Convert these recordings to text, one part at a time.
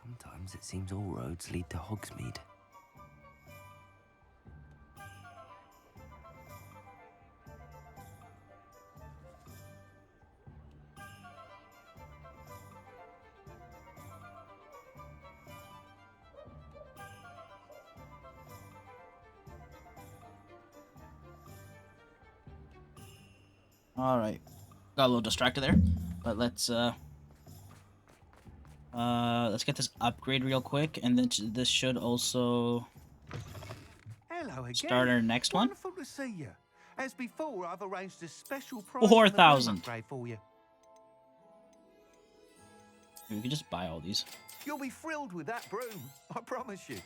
Sometimes it seems all roads lead to Hogsmeade. All right, got a little distracted there, but let's get this upgrade real quick, and then this should also Hello again. start our next one. Wonderful to see you. As before, I've arranged a special price 4,000. upgrade for you. We could just buy all these. You'll be thrilled with that broom, I promise you.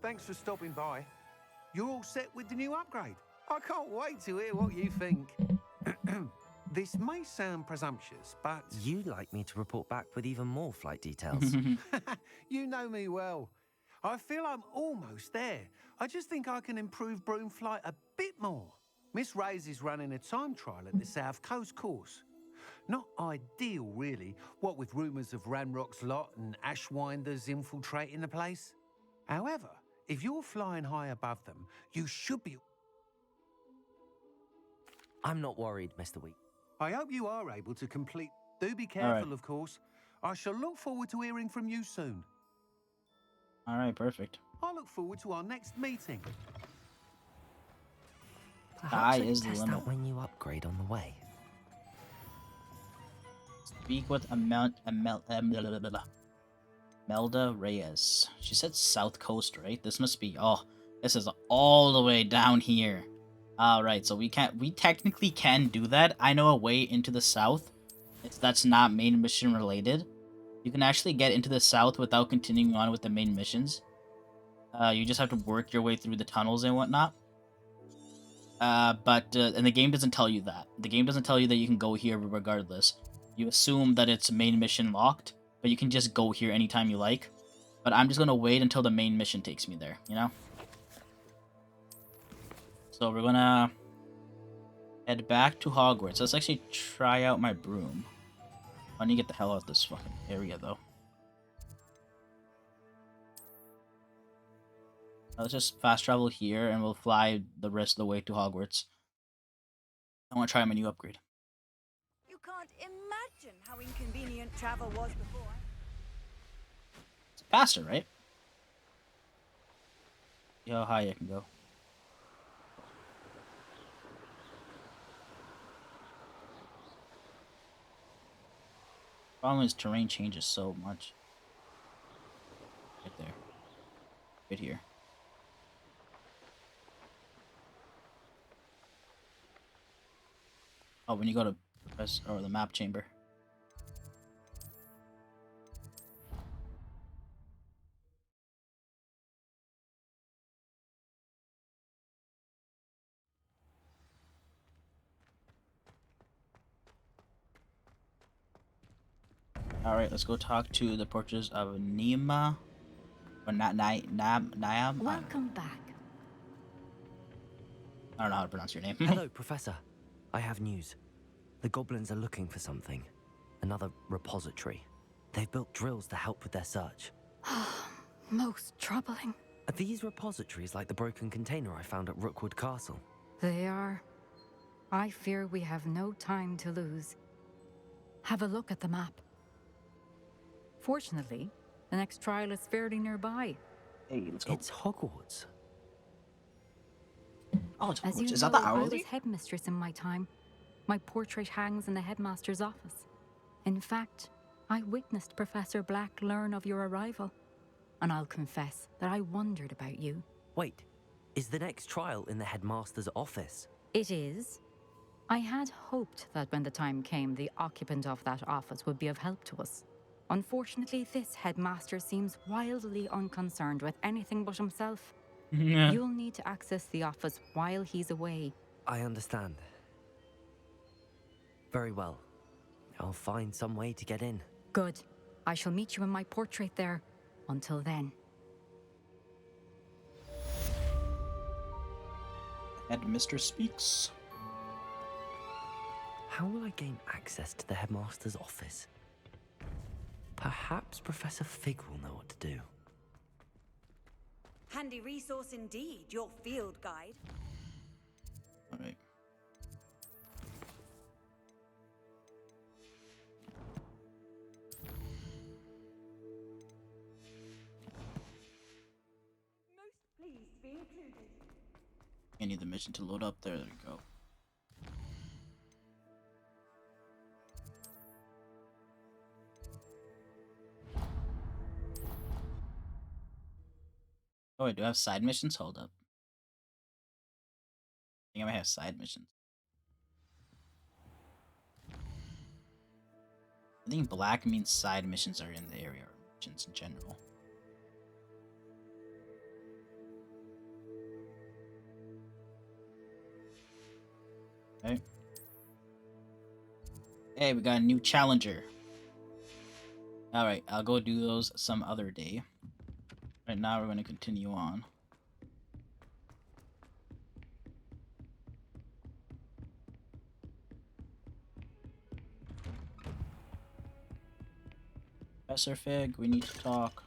Thanks for stopping by. You're all set with the new upgrade. I can't wait to hear what you think. This may sound presumptuous, but... You'd like me to report back with even more flight details. You know me well. I feel I'm almost there. I just think I can improve broom flight a bit more. Miss Ray's is running a time trial at the South Coast course. Not ideal, really, what with rumours of Ranrock's lot and Ashwinders infiltrating the place. However, if you're flying high above them, you should be... I'm not worried, Mr. Wheat. I hope you are able to complete... Do be careful, of course. I shall look forward to hearing from you soon. All right, perfect. I look forward to our next meeting. Perhaps I is can the test limit. out my new upgrade on the way. Speak with Melda Reyes. She said South Coast, right? This must be... Oh, this is all the way down here. Alright, so we technically can do that. I know a way into the south. That's not main mission related. You can actually get into the south without continuing on with the main missions. You just have to work your way through the tunnels and whatnot. And the game doesn't tell you that. The game doesn't tell you that you can go here regardless. You assume that it's main mission locked, but you can just go here anytime you like. But I'm just gonna wait until the main mission takes me there, you know? So we're gonna head back to Hogwarts. Let's actually try out my broom. I need to get the hell out of this fucking area, though. Let's just fast travel here, and we'll fly the rest of the way to Hogwarts. I want to try my new upgrade. You can't imagine how inconvenient travel was before. It's faster, right? See how high I can go. Problem is, terrain changes so much. Right there. Right here. Oh, when you go to press or the map chamber. All right, let's go talk to the portraits of Nima, or not Niam. Welcome back. I don't know how to pronounce your name. Hello, Professor. I have news. The goblins are looking for something. Another repository. They've built drills to help with their search. Most troubling. Are these repositories like the broken container I found at Rookwood Castle? They are. I fear we have no time to lose. Have a look at the map. Fortunately, the next trial is fairly nearby. Hey, let's go. It's Hogwarts. Oh, it's As you Hogwarts. Is know, that the I hourly? was headmistress in my time. My portrait hangs in the headmaster's office. In fact, I witnessed Professor Black learn of your arrival. And I'll confess that I wondered about you. Wait, is the next trial in the headmaster's office? It is. I had hoped that when the time came, the occupant of that office would be of help to us. Unfortunately, this headmaster seems wildly unconcerned with anything but himself. Yeah. You'll need to access the office while he's away. I understand. Very well. I'll find some way to get in. Good. I shall meet you in my portrait there. Until then. Headmistress speaks. how will I gain access to the headmaster's office? Perhaps Professor Fig will know what to do. Handy resource indeed, your field guide. All right. Most pleased to be included. I need the mission to load up. There we go. Oh, wait, do I have side missions? Hold up. I think I might have side missions. I think black means side missions are in the area, or missions in general. Okay. Hey, we got a new challenger. Alright, I'll go do those some other day. Right now, we're going to continue on. Professor Fig, we need to talk.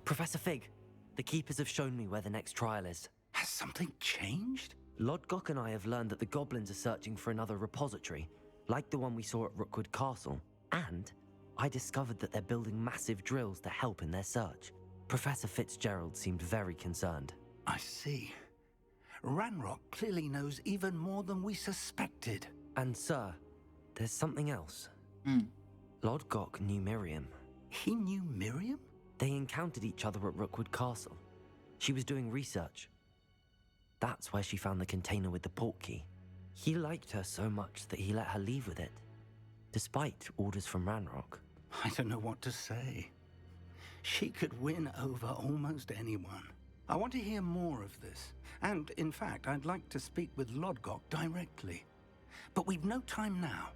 Professor Fig, the Keepers have shown me where the next trial is. Has something changed? Lodgok and I have learned that the goblins are searching for another repository, like the one we saw at Rookwood Castle. And I discovered that they're building massive drills to help in their search. Professor Fitzgerald seemed very concerned. I see. Ranrock clearly knows even more than we suspected. And sir, there's something else. Lodgok knew Miriam. He knew Miriam? They encountered each other at Rookwood Castle. She was doing research. That's where she found the container with the port key. He liked her so much that he let her leave with it, despite orders from Ranrock. I don't know what to say. She could win over almost anyone. I want to hear more of this. And, in fact, I'd like to speak with Lodgok directly. But we've no time now.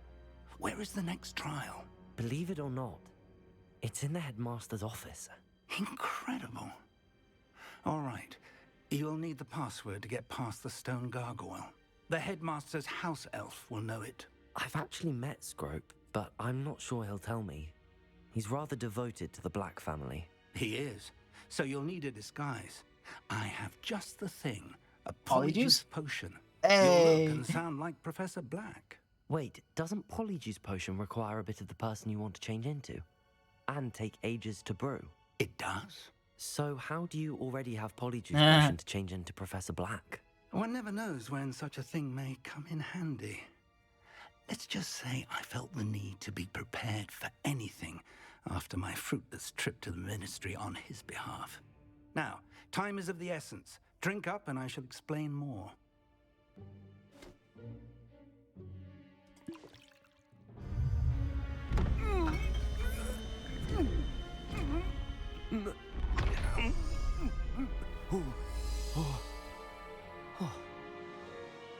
Where is the next trial? Believe it or not, it's in the headmaster's office. Incredible. All right. You'll need the password to get past the stone gargoyle. The headmaster's house elf will know it. I've actually met Scrope, but I'm not sure he'll tell me. He's rather devoted to the Black family. He is. So you'll need a disguise. I have just the thing. A Polyjuice? Polyjuice potion. Hey! You'll look and sound like Professor Black. Wait, doesn't Polyjuice potion require a bit of the person you want to change into? And take ages to brew? It does? So how do you already have Polyjuice potion to change into Professor Black? One never knows when such a thing may come in handy. Let's just say I felt the need to be prepared for anything after my fruitless trip to the Ministry on his behalf. Now, time is of the essence. Drink up and I shall explain more.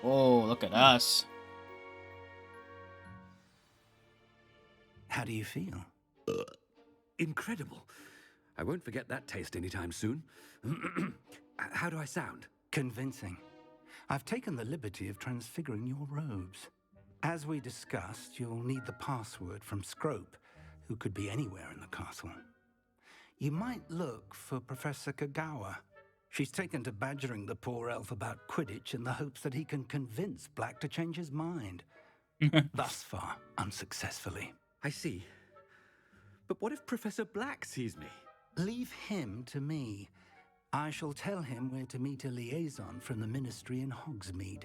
Oh, look at us. How do you feel? Incredible. I won't forget that taste anytime soon. How do I sound? Convincing. I've taken the liberty of transfiguring your robes. As we discussed, you'll need the password from Scrope, who could be anywhere in the castle. You might look for Professor Kagawa. She's taken to badgering the poor elf about Quidditch in the hopes that he can convince Black to change his mind. Thus far, unsuccessfully. I see. But what if Professor Black sees me? Leave him to me. I shall tell him where to meet a liaison from the Ministry in Hogsmeade.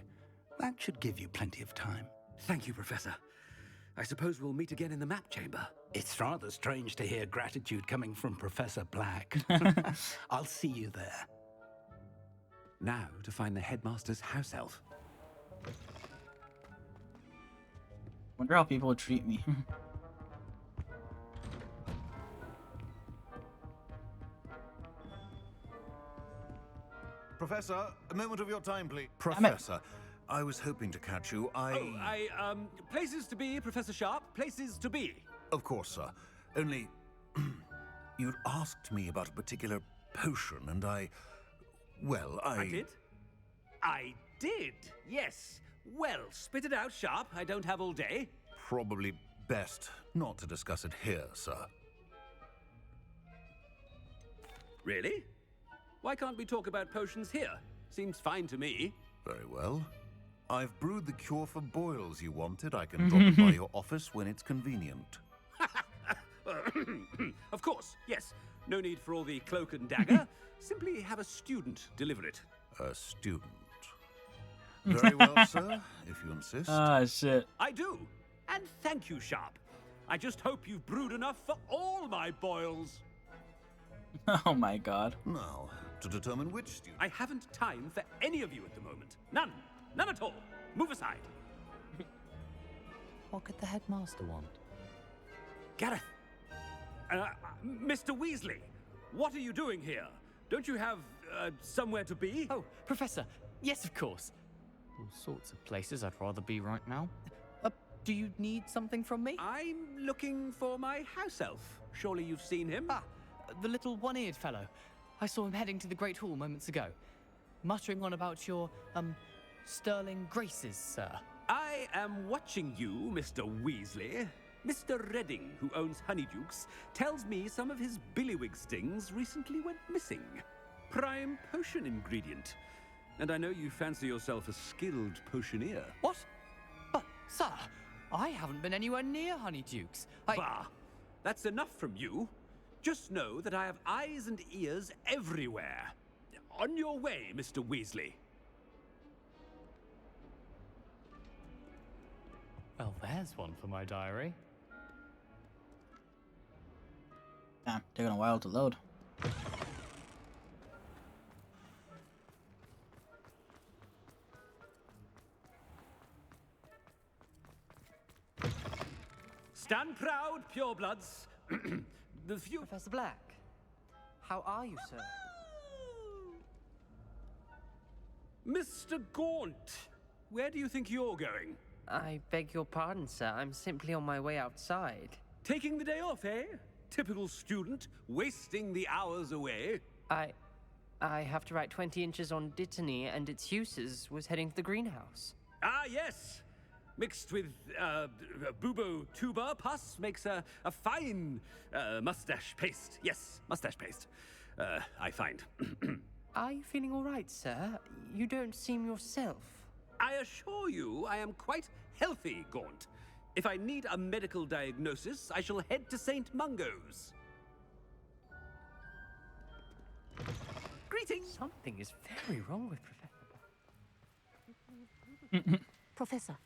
That should give you plenty of time. Thank you, Professor. I suppose we'll meet again in the map chamber. It's rather strange to hear gratitude coming from Professor Black. I'll see you there. Now to find the headmaster's house elf. Wonder how people would treat me. Professor, a moment of your time, please. Professor, I was hoping to catch you. Places to be, Professor Sharp, places to be. Of course, sir. Only, you'd asked me about a particular potion, and I did? I did, yes. Well, spit it out, Sharp. I don't have all day. Probably best not to discuss it here, sir. Really? Why can't we talk about potions here? Seems fine to me. Very well. I've brewed the cure for boils you wanted. I can drop it by your office when it's convenient. Of course, yes. No need for all the cloak and dagger. Simply have a student deliver it. A student. Very well, sir, if you insist. Ah, shit. I do. And thank you, Sharp. I just hope you've brewed enough for all my boils. Oh my god. Now, to determine which student... I haven't time for any of you at the moment. None. None at all. Move aside. What could the headmaster want? Gareth. Mr. Weasley, what are you doing here? Don't you have somewhere to be? Oh, Professor. Yes, of course. All sorts of places I'd rather be right now. Do you need something from me? I'm looking for my house elf. Surely you've seen him. Ah, the little one-eared fellow. I saw him heading to the Great Hall moments ago, muttering on about your, sterling graces, sir. I am watching you, Mr. Weasley. Mr. Redding, who owns Honeydukes, tells me some of his billywig stings recently went missing. Prime potion ingredient. And I know you fancy yourself a skilled potioneer. What? But, sir, I haven't been anywhere near Honeydukes. Bah! That's enough from you. Just know that I have eyes and ears everywhere. On your way, Mr. Weasley. Well, there's one for my diary. Damn, taking a while to load. Stand proud, purebloods. The few... Professor Black, how are you, sir? Mr. Gaunt, where do you think you're going? I beg your pardon, sir. I'm simply on my way outside. Taking the day off, eh? Typical student, wasting the hours away. I have to write 20 inches on Dittany and its uses. Was heading to the greenhouse. Ah, yes. Mixed with bubo tuber pus makes a fine mustache paste. Yes, mustache paste. I find. Are you feeling all right, sir? You don't seem yourself. I assure you I am quite healthy, Gaunt. If I need a medical diagnosis, I shall head to St. Mungo's. Greetings! Something is very wrong with Professor Black. Professor,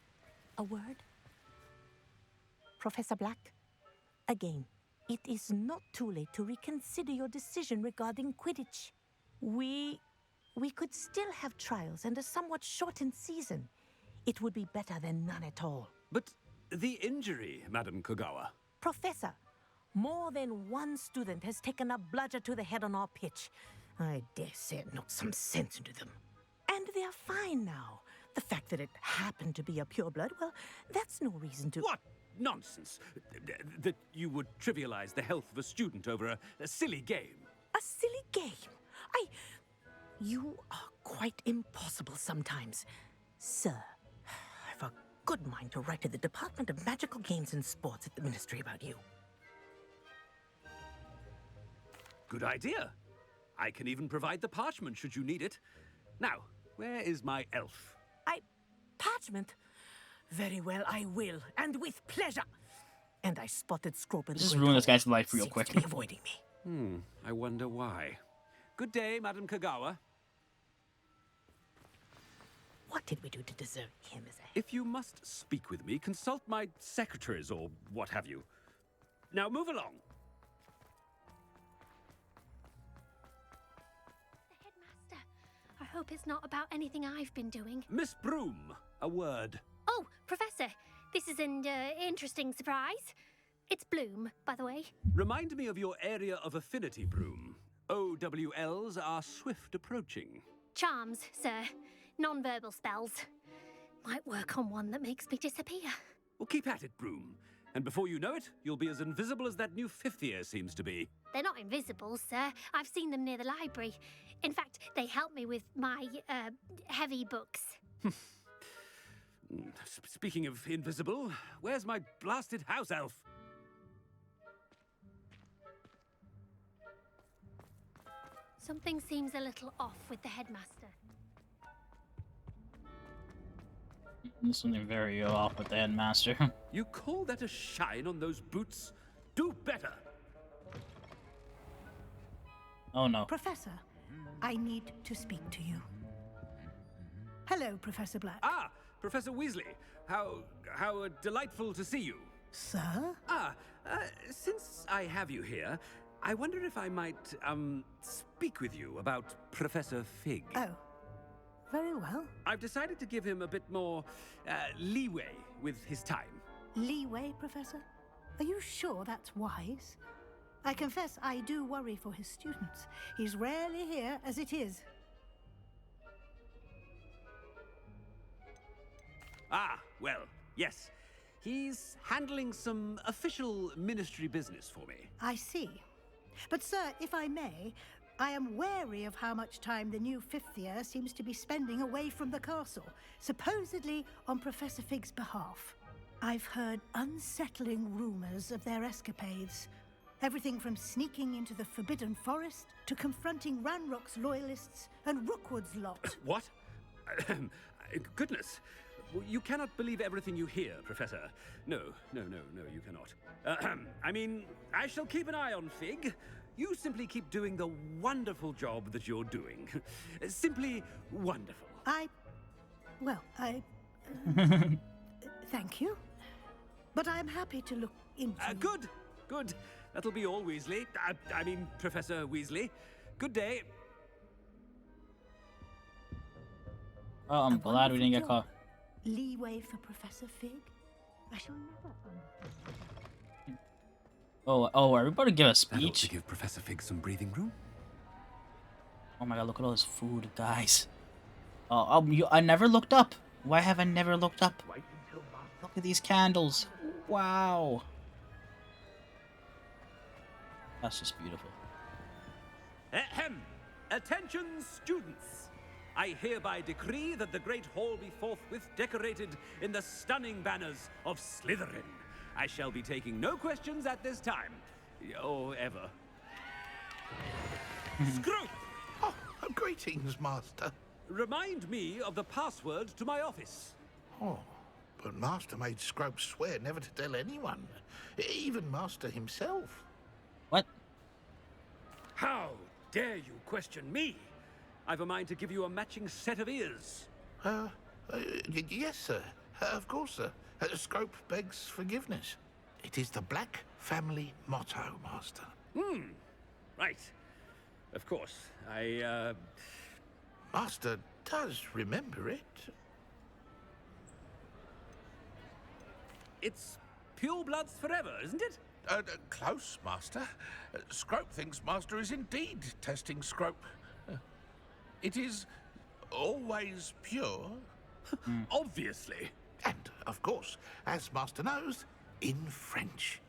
a word? Professor Black, again, it is not too late to reconsider your decision regarding Quidditch. We could still have trials and a somewhat shortened season. It would be better than none at all. But the injury, Madam Kogawa. Professor, more than one student has taken a bludger to the head on our pitch. I dare say it knocked some sense into them. And they are fine now. The fact that it happened to be a pureblood, well, that's no reason to... What nonsense! That you would trivialize the health of a student over a silly game. A silly game? You are quite impossible sometimes. Sir, I've a good mind to write to the Department of Magical Games and Sports at the Ministry about you. Good idea. I can even provide the parchment should you need it. Now, where is my elf? Parchment? Very well, I will, and with pleasure. And I spotted Scrope in the Just Great ruin this Hall. guy's life real Seems quick. to be avoiding me. I wonder why. Good day, Madam Kogawa. What did we do to deserve him as a... If you must speak with me, consult my secretaries or what have you. Now move along. The headmaster. I hope it's not about anything I've been doing. Miss Broom, a word. Oh, Professor, this is an interesting surprise. It's Bloom, by the way. Remind me of your area of affinity, Broom. OWLs are swift approaching. Charms, sir. Non-verbal spells. Might work on one that makes me disappear. Well, keep at it, Broom. And before you know it, you'll be as invisible as that new fifth year seems to be. They're not invisible, sir. I've seen them near the library. In fact, they help me with my, heavy books. Speaking of invisible, where's my blasted house elf? Something seems a little off with the headmaster. There's something very off with the headmaster. You call that a shine on those boots? Do better! Oh no. Professor, I need to speak to you. Hello, Professor Black. Ah, Professor Weasley. How delightful to see you. Sir? Since I have you here, I wonder if I might, speak with you about Professor Fig. Oh, very well. I've decided to give him a bit more, leeway with his time. Leeway, Professor? Are you sure that's wise? I confess I do worry for his students. He's rarely here as it is. Ah, well, yes. He's handling some official ministry business for me. I see. But, sir, if I may, I am wary of how much time the new fifth year seems to be spending away from the castle, supposedly on Professor Fig's behalf. I've heard unsettling rumors of their escapades. Everything from sneaking into the Forbidden Forest to confronting Ranrock's loyalists and Rookwood's lot. What? Goodness. You cannot believe everything you hear, Professor. No, you cannot. I mean, I shall keep an eye on Fig. You simply keep doing the wonderful job that you're doing. Simply wonderful. Thank you. But I'm happy to look into... Good. That'll be all, Weasley. I mean, Professor Weasley. Good day. Oh, I'm glad we didn't get caught. Leeway for Professor Fig? I shall never Oh, are we about to give a That ought speech? to give Professor Fig some breathing room. Oh my god, look at all this food, guys. I never looked up. Why have I never looked up? Look at these candles. Wow. That's just beautiful. Ahem! Attention, students! I hereby decree that the Great Hall be forthwith decorated in the stunning banners of Slytherin. I shall be taking no questions at this time. Or ever. Scrope! Oh, greetings, Master. Remind me of the password to my office. Oh, but Master made Scrope swear never to tell anyone, even Master himself. What? How dare you question me? I've a mind to give you a matching set of ears. Yes, sir. Of course, sir. Scrope begs forgiveness. It is the Black family motto, Master. Right. Of course. Master does remember it. It's pure bloods forever, isn't it? Close, Master. Scrope thinks Master is indeed testing Scrope. It is always pure. Obviously. And, of course, as Master knows, in French.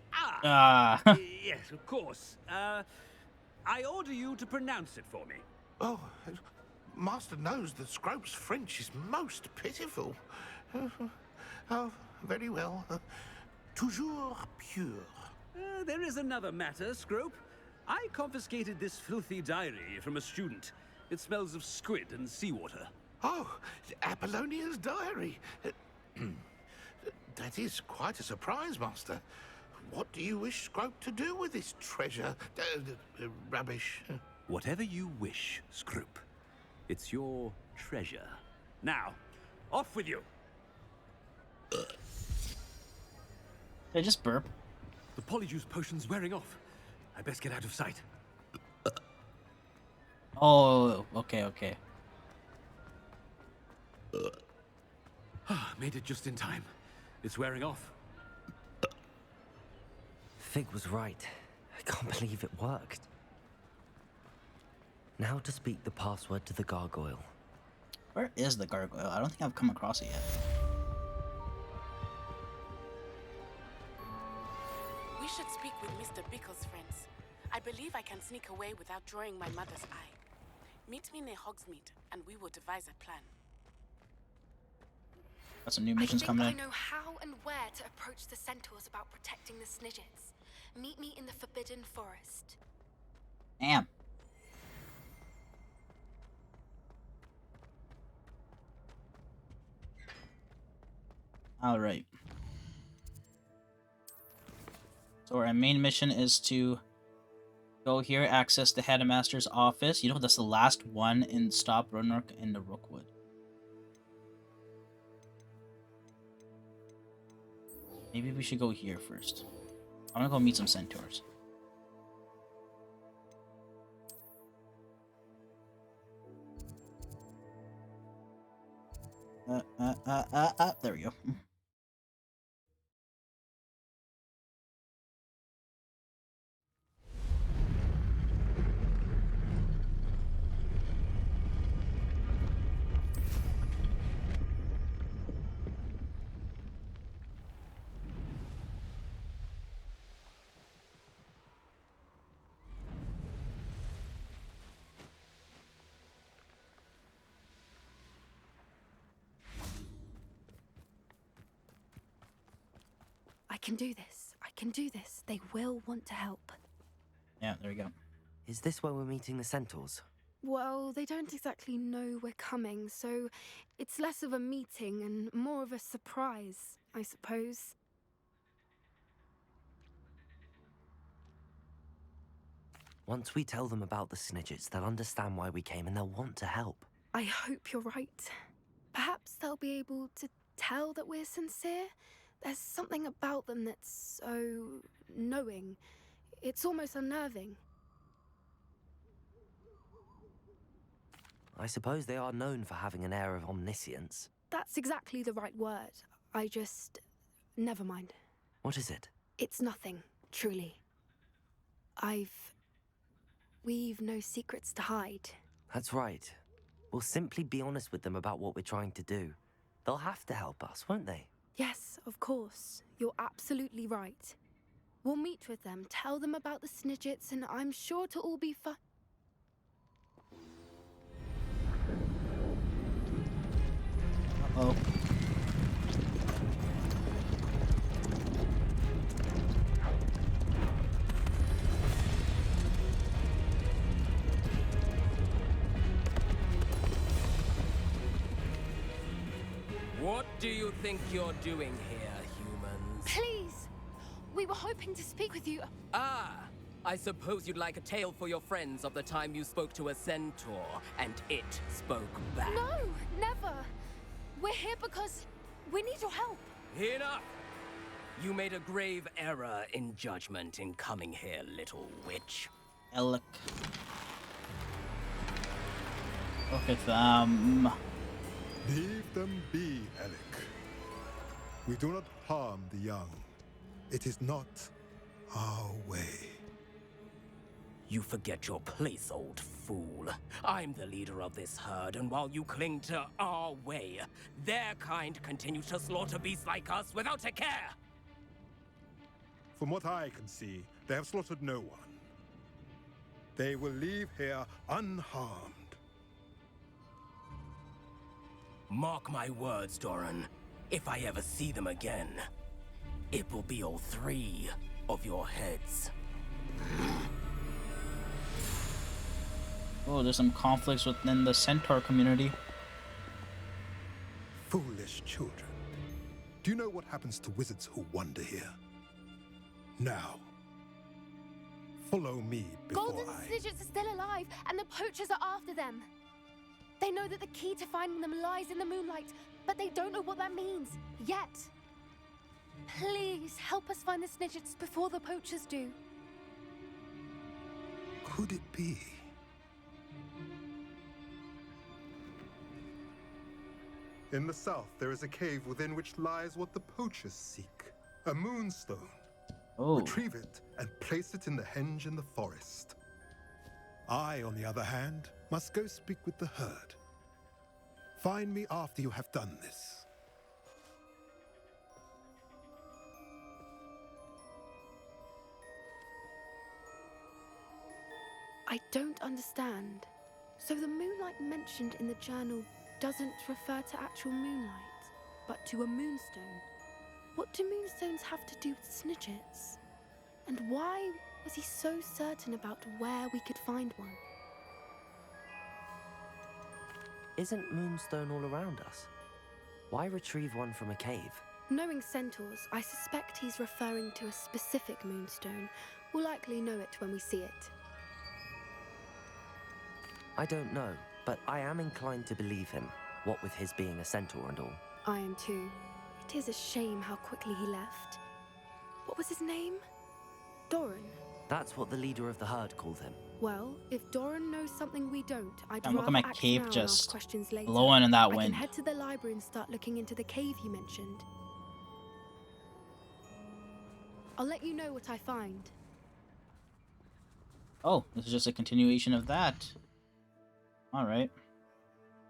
Yes, of course. I order you to pronounce it for me. Oh, Master knows that Scrope's French is most pitiful. Oh, very well. Toujours pure. There is another matter, Scrope. I confiscated this filthy diary from a student. It smells of squid and seawater. Oh, Apollonia's diary. That is quite a surprise, Master. What do you wish Scrope to do with this treasure? Rubbish. Whatever you wish, Scrope. It's your treasure. Now, off with you. Did I just burp? The Polyjuice potion's wearing off. I best get out of sight. Oh, okay. Made it just in time. It's wearing off. Fig was right. I can't believe it worked. Now to speak the password to the gargoyle. Where is the gargoyle? I don't think I've come across it yet. We should speak with Mr. Bickle's friends. I believe I can sneak away without drawing my mother's eye. Meet me near Hogsmeade, and we will devise a plan. Got some new I missions think coming I in. know how and where to approach the centaurs about protecting the Snidgets. Meet me in the Forbidden Forest. Damn. Alright. So our main mission is to go here, access the headmaster's office. You know, that's the last one in Stop Roanoke in the Rookwood. Maybe we should go here first. I want to go meet some centaurs. There we go. I can do this. I can do this. They will want to help. Yeah, there we go. Is this where we're meeting the centaurs? Well, they don't exactly know we're coming, so it's less of a meeting and more of a surprise, I suppose. Once we tell them about the Snidgets, they'll understand why we came and they'll want to help. I hope you're right. Perhaps they'll be able to tell that we're sincere. There's something about them that's so knowing. It's almost unnerving. I suppose they are known for having an air of omniscience. That's exactly the right word. I just... never mind. What is it? It's nothing, truly. We've no secrets to hide. That's right. We'll simply be honest with them about what we're trying to do. They'll have to help us, won't they? Yes, of course. You're absolutely right. We'll meet with them, tell them about the Snidgets, and I'm sure to all be fine. Uh-oh. What do you think you're doing here, humans? Please! We were hoping to speak with you. Ah! I suppose you'd like a tale for your friends of the time you spoke to a centaur, and it spoke back. No, never. We're here because we need your help. Enough! You made a grave error in judgment in coming here, little witch. Look at them. Leave them be, Alec. We do not harm the young. It is not our way. You forget your place, old fool. I'm the leader of this herd, and while you cling to our way, their kind continue to slaughter beasts like us without a care. From what I can see, they have slaughtered no one. They will leave here unharmed. Mark my words, Doran. If I ever see them again, it will be all 3 of your heads. Oh, there's some conflicts within the centaur community. Foolish children. Do you know what happens to wizards who wander here? Now, follow me before Golden Snidgets are still alive, and the poachers are after them. They know that the key to finding them lies in the moonlight, but they don't know what that means, yet. Please, help us find the Snidgets before the poachers do. Could it be? In the south, there is a cave within which lies what the poachers seek. A moonstone. Oh. Retrieve it and place it in the henge in the forest. I, on the other hand, must go speak with the herd. Find me after you have done this. I don't understand. So the moonlight mentioned in the journal doesn't refer to actual moonlight, but to a moonstone. What do moonstones have to do with snitchets? And why was he so certain about where we could find one? Isn't Moonstone all around us? Why retrieve one from a cave? Knowing centaurs, I suspect he's referring to a specific moonstone. We'll likely know it when we see it. I don't know, but I am inclined to believe him, what with his being a centaur and all. I am too. It is a shame how quickly he left. What was his name? Doran. That's what the leader of the herd called him. Well, if Doran knows something we don't, I'd Look at rather my act cape now and just ask questions later. blowing in that I wind. can head to the library and start looking into the cave you mentioned. I'll let you know what I find. Oh, this is just a continuation of that. Alright.